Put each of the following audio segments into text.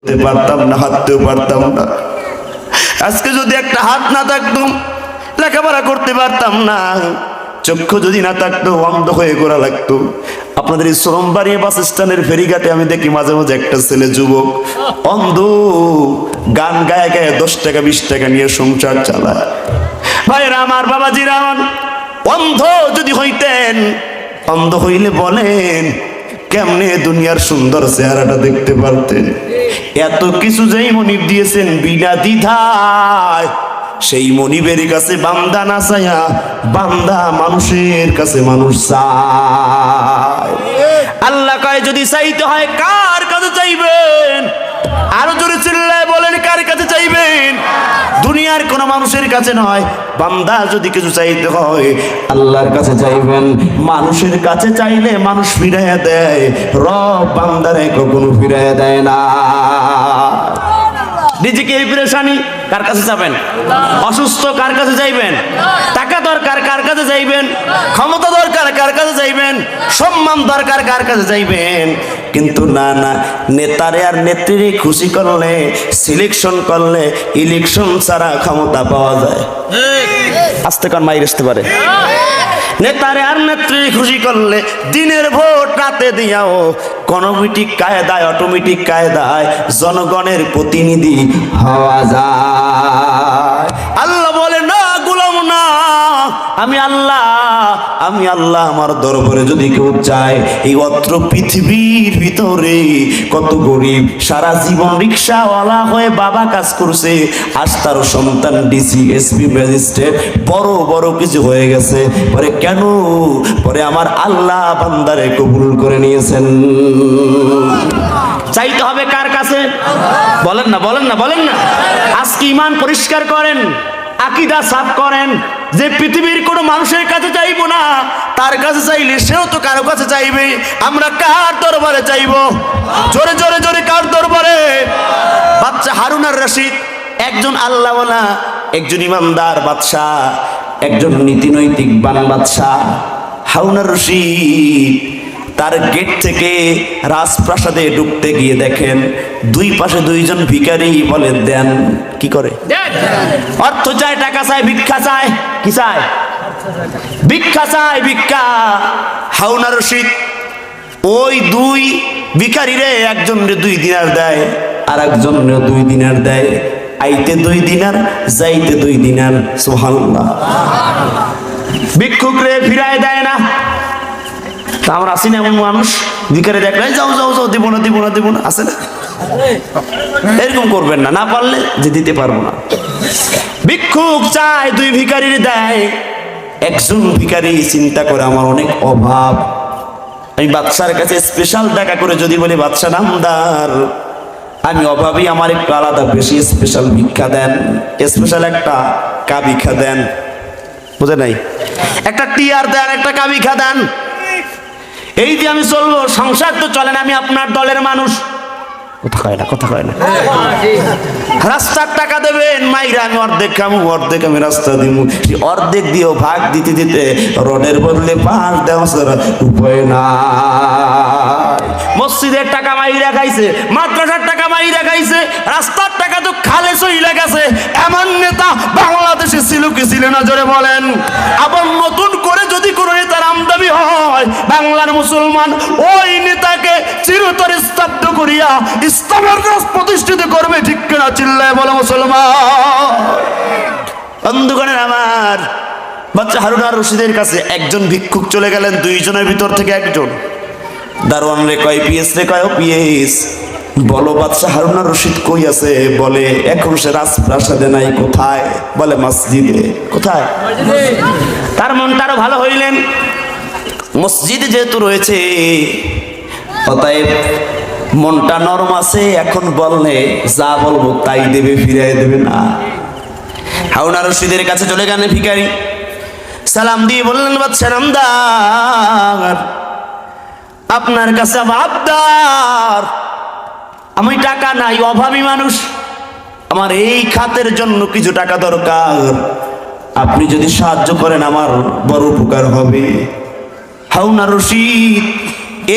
পারতাম না, হাঁটতেও পারতাম না। আজকে যদি একটা হাত না থাকতো লেখাপড়া করতে পারতাম না, চক্ষু যদি না থাকতো অন্ধ হয়ে ঘোরা লাগতো। আপনাদের এই শ্রমবাড়ি বাস স্ট্যান্ডের ফেরিঘাটে আমি দেখি মাঝে মাঝে একটা ছেলে যুবক অন্ধ গান গায়ে গায়ে 10 টাকা 20 টাকা নিয়ে সংসার চালায়। ভাইরা আমার, বাবাজিরা আমার, অন্ধ যদি হইতেন, অন্ধ হইলে বলেন কেমনে দুনিয়ার সুন্দর চেহারাটা দেখতে পারতেন। এত কিছু যেই মনিব দিয়েছেন বিনা দ্বিধায়, সেই মনিবের কাছে বান্দা না চায়া বান্দা মানুষের কাছে মানুষ চায়। আল্লাহ কয় যদি চাইতে হয় কার কাছে চাইবেন? আরো জোরে চিল্লায় বলেন কার কাছে চাইবেন? দুনিয়ার কোন মানুষের কাছে নয়। বান্দা যদি কিছু চাইতে হয় আল্লাহর কাছে চাইবেন। মানুষের কাছে চাইলে মানুষ ফিরাইয়া দেয়, রব বান্দারে কখনো ফিরাইয়া দেয় না। নিজেকে এই পেরেশানি কার কাছে যাবেন? অসুস্থ কার কাছে যাইবেন? টাকা দরকার কার কাছে যাইবেন? ক্ষমতা দরকার কার কাছে যাইবেন? সম্মান দরকার কার কাছে যাইবেন? কিন্তু না না, নেতারে আর নেত্রীরে খুশি করলে, সিলেকশন করলে ইলেকশন ছাড়া ক্ষমতা পাওয়া যায়। আস্তে কান মাইর আসতে পারে। নেতারে আর নেত্রী খুশি করলে দিনের ভোট রাতে দিয়াও কনমিটিক কায়দায়, অটোমেটিক কায়দায় জনগণের প্রতিনিধি হওয়া যায়। আল্লাহ বলে না গোলাম না, আমি আল্লাহ, আমি আল্লাহ আমার দরবারে যদি কেউ চায়, এই অত্র পৃথিবীর ভিতরে কত গরিব সারা জীবন রিক্সাওয়ালা হয়ে বাবা কাজ করছে, আজ তার সন্তান ডিসি, এসপি, ম্যাজিস্ট্রেট, বড় বড় কিছু হয়ে গেছে। পরে কেন? পরে আমার আল্লাহ বান্দারে কবুল করে নিয়েছেন। চাইতে হবে কার কাছে? বলেন না, বলেন না, বলেন না। আজকে ঈমান পরিষ্কার করেন, আকীদা সাফ করেন যে পৃথিবীর কোনো মানুষের কাছে চাইবো না, তার কাছে চাইলে সেও তো কারো কাছে চাইবে। আমরা কার দরবারে চাইবো? জোরে জোরে জোরে কার দরবারে? বাদশা হারুন আর রশিদ একজন আল্লাহওয়ালা, একজন ইমানদার বাদশা, একজন নীতিনৈতিকবান বাদশা। হারুন আর রশিদ তার গেট থেকে রাজপ্রাসাদে ঢুকতে গিয়ে দেখেন দুই পাশে দুইজন ভিখারি বলে দেন। কি করে? অর্থ চায়, টাকা চায়, ভিক্ষা চায়। কি চায়? ভিক্ষা চায়, ভিক্ষা। হারুন আর রশিদ ওই দুই ভিখারিরে একজন 2 দিনার দেয়, আর একজন 2 দিনার দেয়। আইতে 2 দিনার, যাইতে 2 দিনার। সুবহানাল্লাহ। ভিক্ষুক রে ফিরায় দেয় না। আমরা আসি না এমন মানুষ, ভিখারি দেখলে যাও যাও যাও, দিব না দিব না দিব না, আসে না? এরকম করবেন না, না পারলে যে দিতে পারবো না। ভিক্ষুক চায়, 2 ভিখারির দেয়। একজন ভিখারি চিন্তা করে আমার অনেক অভাব, আমি বাদশার কাছে স্পেশাল টাকা করে যদি বলি বাদশা নামদার আমি অভাবী, আমার একটু আলাদা বেশি স্পেশাল ভিক্ষা দেন, স্পেশাল একটা কাবিখা দেন। বুঝে নাই? একটা টিয়ার দেন, একটা কাবিখা দেন। এই যে আমি চলবো, সংসার তো চলে না, আমি আপনার দলের মানুষ। কথা কয় না, কথা কয় না। রাস্তার টাকা দেবেন, মাইরা আমি অর্ধেক খামু, অর্ধেক আমি রাস্তা দিব। অর্ধেক দিয়েও ভাগ দিতে দিতে রোডের বদলে পাঁচ দেওয়া ছাড়া উপায় না। মসজিদের টাকা মাইরা খাইছে, মাদ্রাসার টাকা মাইরা খাইছে, রাস্তার টাকা তো খালে চইলা গেছে। এমন নেতা বাংলাদেশে ছিল কি ছিল না? জোরে বলেন। আবার নতুন করে যদি কোনো নেতার আমদানি হয়, বাংলার মুসলমান ওই নেতাকে চিরতরে স্তব্ধ করিয়া ইসলামের রাজ প্রতিষ্ঠিত করবে। ঠিক কিনা? চিল্লায় বলো মুসলমান। বন্ধুগণের আমার, বাদশা হারুন আর রশিদের কাছে একজন ভিক্ষুক চলে গেলেন, 2 জনের ভিতর থেকে একজন। দারোয়ান রে কয় পিএস রে কয় পিএস, বলো বাদশা হারুন আর রশিদ কই আছে? বলে এখন সে রাজপ্রাসাদে নাই। কোথায়? বলে মসজিদে। কোথায়? তার মনটা আরো ভালো হইলেন, মসজিদে যেহেতু রয়েছে অতএব মনটা নরম আছে, এখন বললে যা বলবো তাই দেবে, ফিরাই দেবে না। হারুন আর রশিদের কাছে চলে গেলেন ভিখারি, সালাম দিয়ে বললেন বাদশা নামদার আপনার কাছে আবদার, আমি টাকা নাই, অভাবী মানুষ, আমার এই খাতের জন্য কিছু টাকা দরকার, আপনি যদি সাহায্য করেন আমার বড় উপকার হবে। হারুন আর রশিদ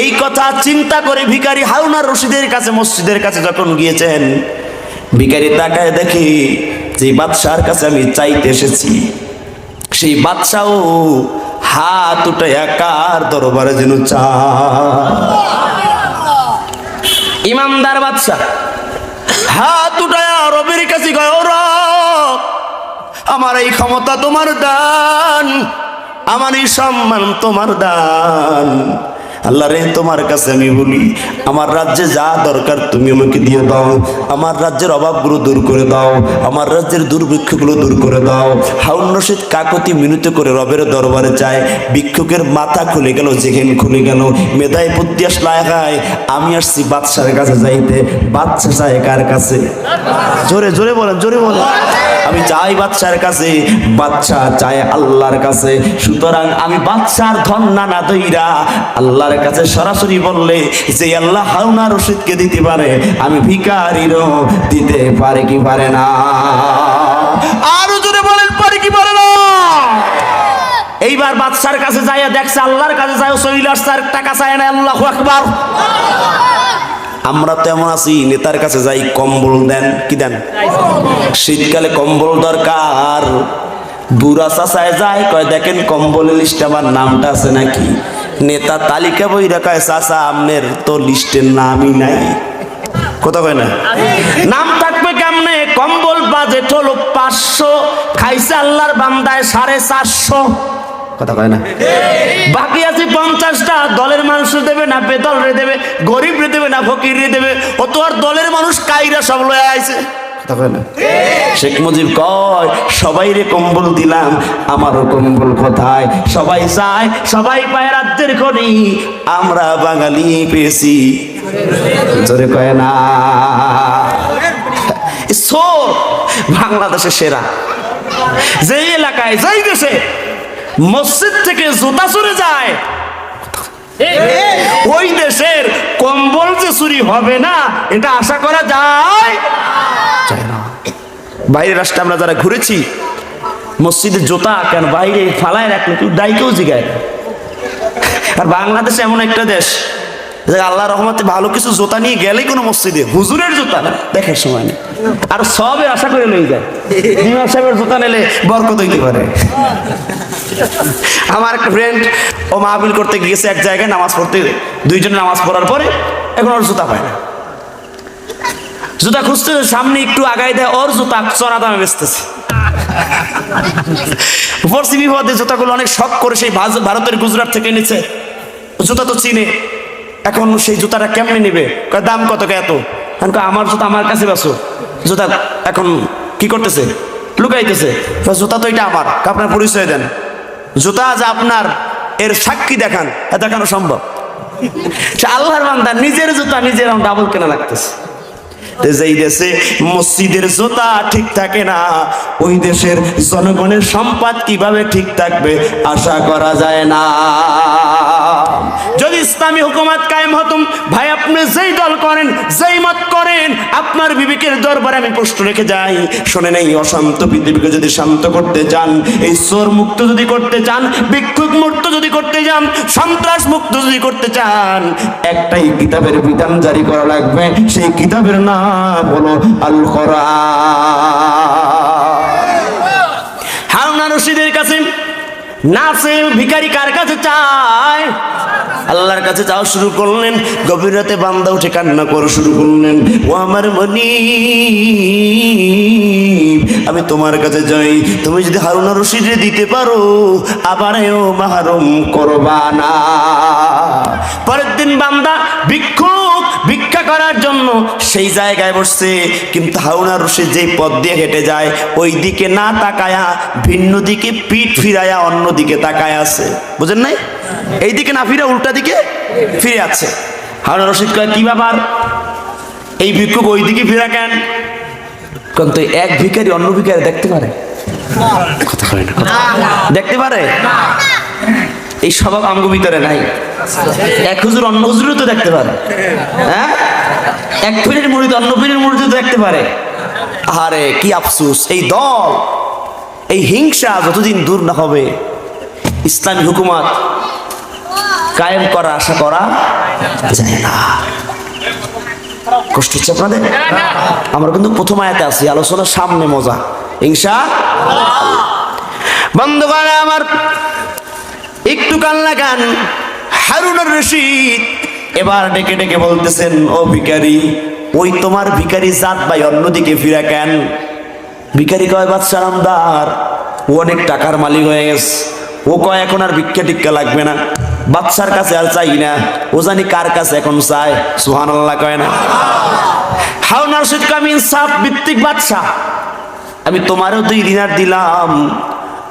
এই কথা চিন্তা করে ভিখারি হারুন আর রশিদের কাছে মসজিদের কাছে যখন গিয়েছেন, ভিখারি তাকায় দেখি যে বাদশার কাছে আমি চাইতে এসেছি, সেই বাদশাও হাত উঠাইয়া কার দরবারে যেন ইমানদার বাদশা হাত উঠাইয়া রবের কাছে কয়, ও রব, আমার এই ক্ষমতা তোমার দান, আমার এই সম্মান তোমার দান। আল্লাহ রে, তোমার কাছে আমি বলি, আমার রাজ্যে যা দরকার তুমি আমাকে দিয়ে দাও, আমার রাজ্যের অভাবগুলো দূর করে দাও, আমার রাজ্যের দুর্ভিক্ষগুলো দূর করে দাও। হারুন রশিদ কাকতি মিনতি করে রবের দরবারে যায়। ভিক্ষুকের মাথা খুলে গেল, জেহেন খুলে গেল, মেধায় বুদ্ধি আসলে আমি আসছি বাদশার কাছে যাইতে। বাদশা চায় কার কাছে? জোরে জোরে বলেন, জোরে বলেন। আমি চাই বাদশার কাছে, বাদশা চায় আল্লাহর কাছে। সুতরাং আমি বাদশার ধন্না না দইরা আল্লাহর কাছে সরাসরি বললে যে আল্লাহ হারুন আর রশিদকে দিতে পারে, আমি ভিখারিরও দিতে পারে কি পারে না? আরো জোরে বলেন, পারে কি পারে না? এইবার বাদশার কাছে যাইয়া দেখছে আল্লাহর কাছে যায়, সইলার স্যার টাকা চায় না। আল্লাহু আকবার। আমরা তো এমন আছি, নেতার কাছে যাই, কম্বল দেন, কি দেন? শীতকালে কম্বল দরকার। বুড়া চাচায় যায়, কয় দেখেন কম্বলের লিস্টে আমার নামটা আছে নাকি? নেতা তালিকা বই রাখায়, চাচা আপনার তো লিস্টের নামই নাই। কথা কয় না? নাম থাকবে কেমনে? কম্বল বাজেট হলো 500, খাইছে আল্লাহর বান্দায় 450। কথা কয় না? বাকি আছে 50টা। দলের মানুষ দেবে না বেদল রে দেবে, গরিব রে দেবে না ফকির রে দেবে? ও তো আর দলের মানুষ কাইরা সব লয়ে আইছে। শেখ মুজিব কয়, সবাই রে কম্বল দিলাম, আমারও কম্বল কোথায়? সবাই চায়, সবাই পায় রাজ্যের খনি, আমরা বাঙালি পেয়েছি। জোরে কয় না? সোর বাংলাদেশের সেরা। যেই এলাকায়, যেই দেশে মসজিদ থেকে জুতা চুরি যায়, ওই দেশের কম্বল যে চুরি হবে না এটা আশা করা যায়? বাইরের রাষ্ট্রে আমরা যারা ঘুরেছি, মসজিদের জুতা কেন বাইরে ফালায় রাখলে কেউ ডাইকেও জিগায়। আর বাংলাদেশ এমন একটা দেশ যে আল্লাহ রহমতে ভালো কিছু জুতা নিয়ে গেলেই কোনো মসজিদে হুজুরের জুতা না দেখার সময় নেই, আর সবে আশা করে লই যায়। ইমাম সাহেবের জুতা নিলে বরকত হইতে পারে। আমার একটা ফ্রেন্ড, ও মাহফিল করতে গিয়েছে এক জায়গায়, নামাজ পড়তে, দুইজনে নামাজ পড়ার পরে এখন ওর জুতা পায় না। জুতা খুঁজতে সামনে একটু আগাই দেয়, ওর জুতা চড়া দামে বেচতেছে। পড়ছি বিপদে, জুতাগুলো অনেক শখ করে সেই ভারতের গুজরাট থেকে এনেছে। জুতা তো চিনে, এখন সেই জুতাটা কেমনে নিবে? দাম কত? এত। আমার জুতা আমার কাছে বেচো। জুতা এখন কি করতেছে? লুকাইতেছে। জুতা তো এটা আমার, আপনার পরিচয় দেন। জুতা যে আপনার, এর সাক্ষী দেখান। দেখানো সম্ভব? সে আল্লাহর বান্দা, নিজের জুতা নিজের ডাবল কেনা লাগতেছে। যেই দেশে মসজিদের জুতা ঠিক থাকে না, ওই দেশের জনগণের সম্পদ কিভাবে ঠিক থাকবে আশা করা যায় না। যদি ইসলামী হুকুমত কায়েম হতুম, ভাই আপনি যেই দল করেন, যেই মত করেন, আপনার বিবেকের দরবারে আমি প্রশ্ন রেখে যাই। শোনেন, এই অশান্ত পৃথিবীকে যদি শান্ত করতে চান, এই চোর মুক্ত যদি করতে চান, ভিক্ষুক মুক্ত যদি করতে চান, সন্ত্রাস মুক্ত যদি করতে চান, একটাই কিতাবের বিধান জারি করা লাগবে। সেই কিতাবের নাম হলো আল কোরআন। হারুন আর রশিদের কাছে নাচে ভিখারি কার কাছে চায়? আল্লাহর কাছে যাওয়া শুরু করলেন। গভীর রাতে বান্দা উঠে কান্না করা শুরু করলেন, ও আমার মনিব, আমি তোমার কাছে যাই, তুমি যদি হারুন আর রশিদে দিতে পারো, আবারও মাহরুম করবা না। পরের দিন বান্দা ভিক্ষুক ভিক্ষা করার জন্য সেই জায়গায় বসছে, কিন্তু হারুন আর রশিদ যেই পথ দিয়ে হেঁটে যায়, ওই দিকে না তাকায়া ভিন্ন দিকে পিঠ ফিরায়া অন্য দিকে তাকায় আছে। বুঝেন নাই? এই দিকে না ফিরে উল্টা দিকে ফিরে আছে। হারুন আর রশিদ কয়, কি ব্যাপার? এই ভিক্ষুক ওই দিকে ফিরা কেন? কিন্তু এক ভিখারি অন্য ভিখারি দেখতে পারে? কথা হয় না, দেখতে পারে? এই স্বভাব আমগো ভিতরে নাই। এক হুজুর অন্য হুজুরও তো দেখতে পারে। হ্যাঁ, এক পীরের মুরিদ অন্য পীরের মুরিদ দেখতে পারে। আরে কি আফসোস, এই দল, এই হিংসা যতদিন দূর না হবে, ইসলামী হুকুমত কায়েম করা আশা করা যায় না। কষ্ট হচ্ছে আপনাদের? আমরা কিন্তু প্রথম আয়াতে আছি, আলোচনার সামনে মজা ইনশাআল্লাহ। বন্ধুগণ আমার, একটু কান লাগান। হারুন আর রশিদ এবার ডেকে ডেকে বলতেছেন, ও ভিখারি, ওই তোমার ভিখারি জাত ভাই অন্যদিকে ফিরা কেন? ভিখারি কয়, বাদশার আমদার, ও অনেক টাকার মালিক হয়ে গেছে, ও কয় এখন আর ভিক্ষা টিক্ষা লাগবে না, বাদশার কাছে আর চাই না, ও জানি কার কাছে এখন চায়। সুবহানাল্লাহ কয় না? হারুন আর রশিদ কয়, আমি ইনসাফ ভিত্তিক বাদশা, আমি তোমারও 2 দিনার দিলাম,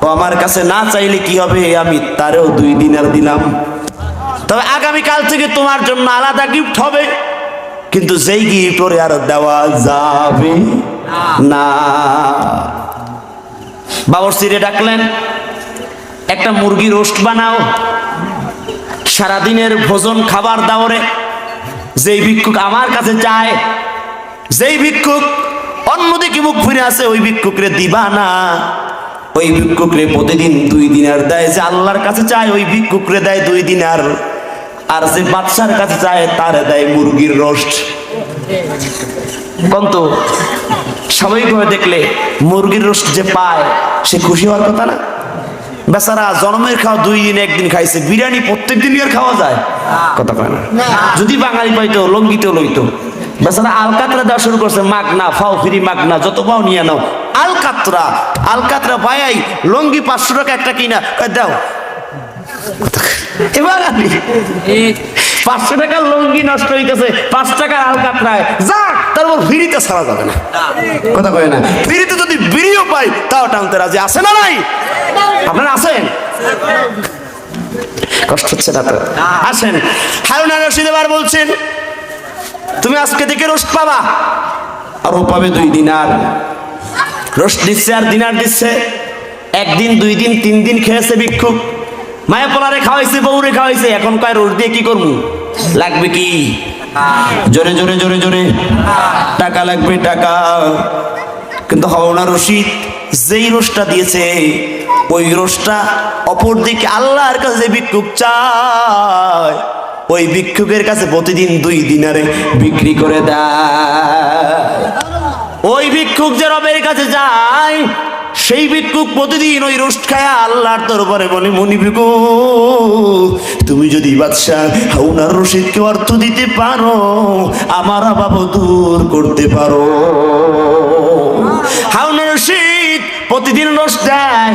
ও আমার কাছে না চাইলে কি হবে, আমি তারও 2 দিনার দিলাম, তবে আগামীকাল থেকে তোমার জন্য আলাদা গিফট হবে, কিন্তু যেই গিফট ওরে আর দেওয়া যাবে না। বাবরচিরে ডাকলেন, একটা মুরগি রোস্ট বানাও, সারাদিনের ভোজন খাবার দাও রে। যেই ভিক্ষুক আমার কাছে চায়, যেই ভিক্ষুক অন্যদিকে মুখ ফিরে আছে, ওই ভিক্ষুকরে দিবা না। ওই ভিক্ষুকরে প্রতিদিন 2 দিনার দেয়, যে আল্লাহর কাছে চায় ওই ভিক্ষুকরে দেয় 2 দিনার, আর যে বাদশার কাছে চায় তারে দেয় মুরগির রোস্ট। কিন্তু স্বাভাবিকভাবে দেখলে মুরগির রোস্ট যে পায় সে খুশি হওয়ার কথা না? বেচারা জন্মের খাওয়া 2 দিন 1 দিন খাইছে, বিরিয়ানি প্রত্যেক দিন আর খাওয়া যায়? কথা কয় না? যদি বাঙালি পাইতো লঙ্গিতেও লইতো। বেচারা আলকাতরা দেওয়া শুরু করছে, মাগনা, ফাও ফ্রি মাগনা, যত পাও নিয়ে নাও। আলকাতরা ভাই লঙ্গি 500 টাকা একটা কিনা, দাও। এবার আমি 500 টাকার লঙ্গি নষ্ট হইতেছে, 5 টাকার আলকাতরায় যাক, তারপর ফ্রিতে ছাড়া যাবে না। কথা কয় না? ফ্রিতে যদি বিড়িও পাই তাও টানতে রাজি আছে না নাই? আপনারা আছেন? কষ্ট হচ্ছে না তো? আসেন। হারুন আর রশিদ এবার বলছেন, তুমি আজকে থেকে রোস্ট পাবা, আর ও পাবে 2 দিনার। রোস্ট দিচ্ছে আর দিনার দিচ্ছে। 1 দিন 2 দিন 3 দিন খেয়েছে ভিক্ষুক, মায়া পোলারে খাওয়াইছে, বউরে খাওয়াইছে, এখন কয় রোস্ট দিয়ে কি করবো? লাগবে কি? জোরে জোরে জোরে জোরে টাকা লাগবে, টাকা। কিন্তু হারুন আর রশিদ যেই রোস্টটা দিয়েছে, ওই রোস্টটা অপর দিকে আল্লাহর কাছে যে ভিক্ষুক চায়, ওই ভিক্ষুকের কাছে প্রতিদিন 2 দিনারে বিক্রি করে দেয়। ওই ভিক্ষুক যে রবের কাছে যায়, সেই ভিক্ষুক প্রতিদিন ওই রোস্ট খায় আল্লাহর দরবারে বলে, মনি ভিক্ষুক, তুমি যদি বাদশা হারুন আর রশিদকে অর্থ দিতে পারো, আমার অভাব দূর করতে পারো। হারুন আর রশিদ প্রতিদিন রোস্ট দেয়।